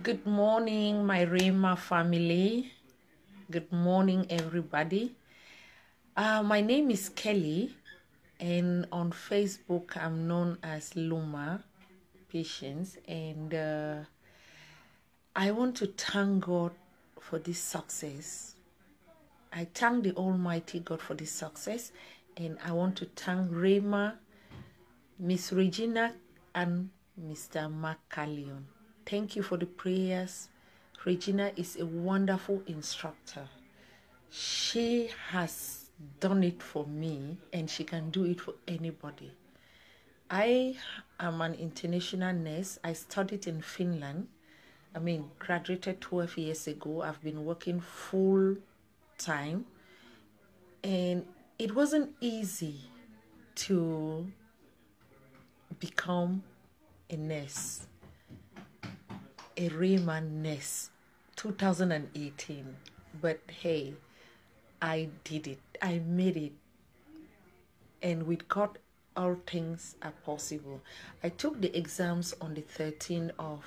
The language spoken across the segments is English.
Good morning, my REMAR family. Good morning, everybody. My name is Kelly, and on Facebook, I'm known as LUMA Patience. And I want to thank God for this success. I thank the Almighty God for this success, and I want to thank REMAR, Miss Regina, and Mr. Callion. Thank you for the prayers. Regina is a wonderful instructor. She has done it for me, and she can do it for anybody. I am an international nurse. I studied in Finland. Graduated 12 years ago. I've been working full time, and it wasn't easy to become a nurse, a REMAR nurse, 2018. But hey, I did it. I made it. And with God, all things are possible. I took the exams on the 13th of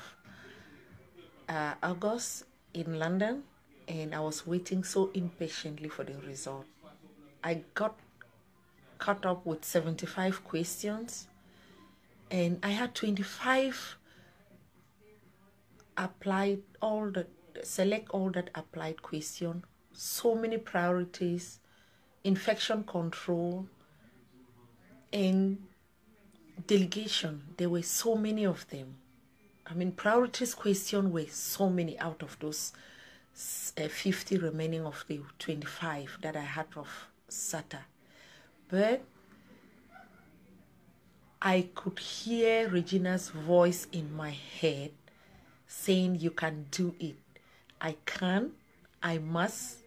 August in London, and I was waiting so impatiently for the result. I got caught up with 75 questions, and I had 25 select all that applied question. So many priorities, infection control, and delegation. There were so many of them. Priorities question were so many out of those 50 remaining of the 25 that I had of SATA. But I could hear Regina's voice in my head saying, "You can do it. I can, I must,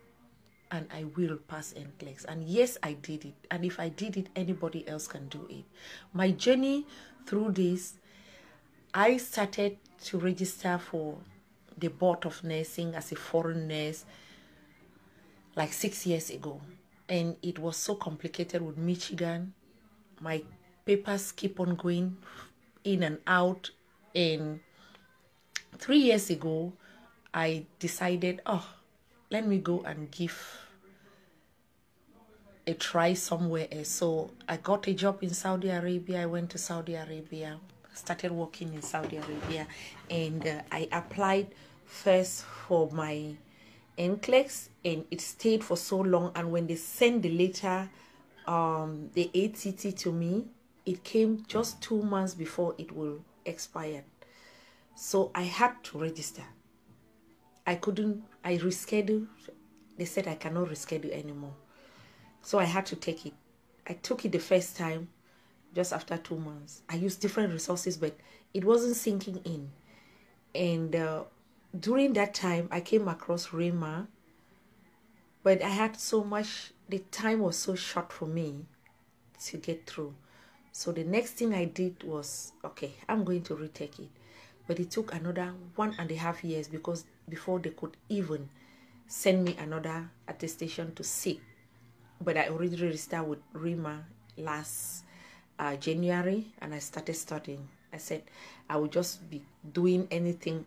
and I will pass NCLEX." And yes, I did it. And if I did it, anybody else can do it. My journey through this, I started to register for the Board of Nursing as a foreign nurse like 6 years ago. And it was so complicated with Michigan. My papers keep on going in and out. And 3 years ago, I decided, let me go and give a try somewhere else. So I got a job in Saudi Arabia. I went to Saudi Arabia, started working in Saudi Arabia, and I applied first for my NCLEX, and it stayed for so long. And when they sent the letter, the ATT to me, it came just 2 months before it will expire. So I had to register. I rescheduled. They said I cannot reschedule anymore. So I had to take it. I took it the first time just after 2 months. I used different resources, but it wasn't sinking in. And during that time, I came across REMAR, but I had so much, the time was so short for me to get through. So the next thing I did was, okay, I'm going to retake it. But it took another 1.5 years before they could even send me another attestation to sit. But I already registered with REMAR last January, and I started studying. I said I would just be doing anything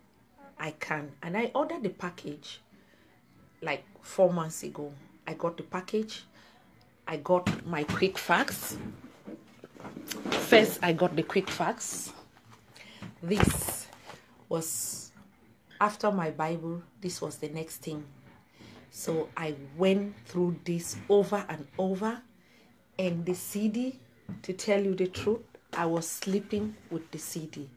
I can. And I ordered the package like 4 months ago. I got the package. I got my quick fax. First, I got the quick fax. This was after my Bible. This was the next thing. So I went through this over and over. And the CD, to tell you the truth, I was sleeping with the CD.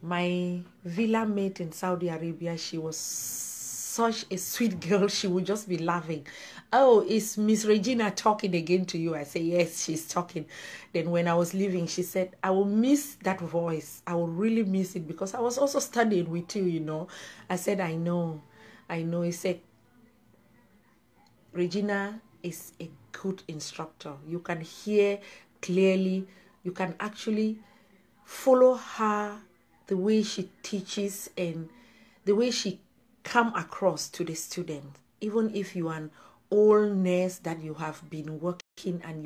My villa mate in Saudi Arabia, she was such a sweet girl. She would just be laughing. "Oh, is Miss Regina talking again to you?" I say, "Yes, she's talking." Then when I was leaving, she said, "I will miss that voice. I will really miss it because I was also studying with you, you know." I said, I know. He said, "Regina is a good instructor. You can hear clearly. You can actually follow her, the way she teaches and the way she come across to the student. Even if you are an old nurse that you have been working and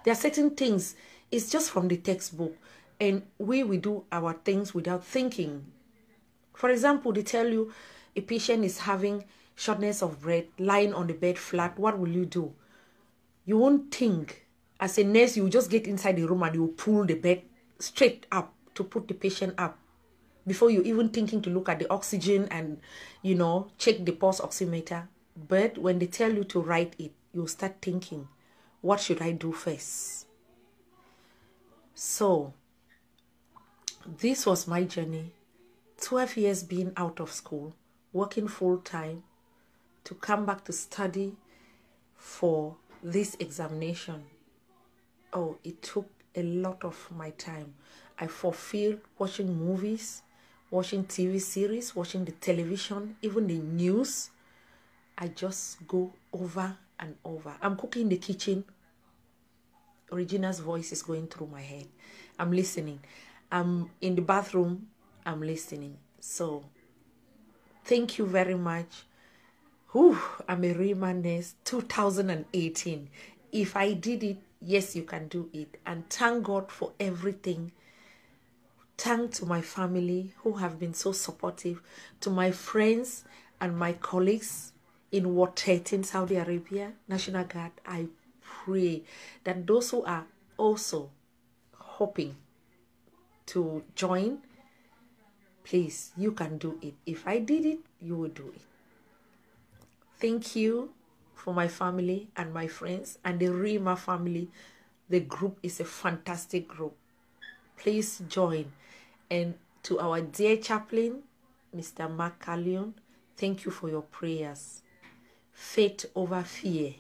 there are certain things, it's just from the textbook. And we do our things without thinking For example, they tell you a patient is having shortness of breath, lying on the bed flat. What will you do? You won't think. As a nurse, you just get inside the room and you pull the bed straight up to put the patient up before you even thinking to look at the oxygen and, you know, check the pulse oximeter. But when they tell you to write it, you start thinking, what should I do first? So this was my journey. 12 years being out of school, working full time, to come back to study for this examination. Oh, it took a lot of my time. I fulfilled watching movies, watching TV series, watching the television, even the news. I just go over and over. I'm cooking in the kitchen. Regina's voice is going through my head. I'm listening. I'm in the bathroom. I'm listening. So, thank you very much. Whew, I'm a ReMar nurse 2018. If I did it, yes, you can do it. And thank God for everything. Thank to my family who have been so supportive, to my friends and my colleagues in Ward 13, Saudi Arabia, National Guard. I pray that those who are also hoping to join, please, you can do it. If I did it, you will do it. Thank you for my family and my friends and the ReMar family. The group is a fantastic group. Please join. And to our dear chaplain, Mr. Callion, thank you for your prayers. Faith over fear.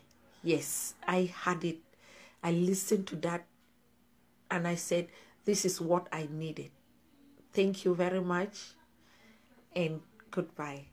Yes, I had it. I listened to that and I said, this is what I needed. Thank you very much and goodbye.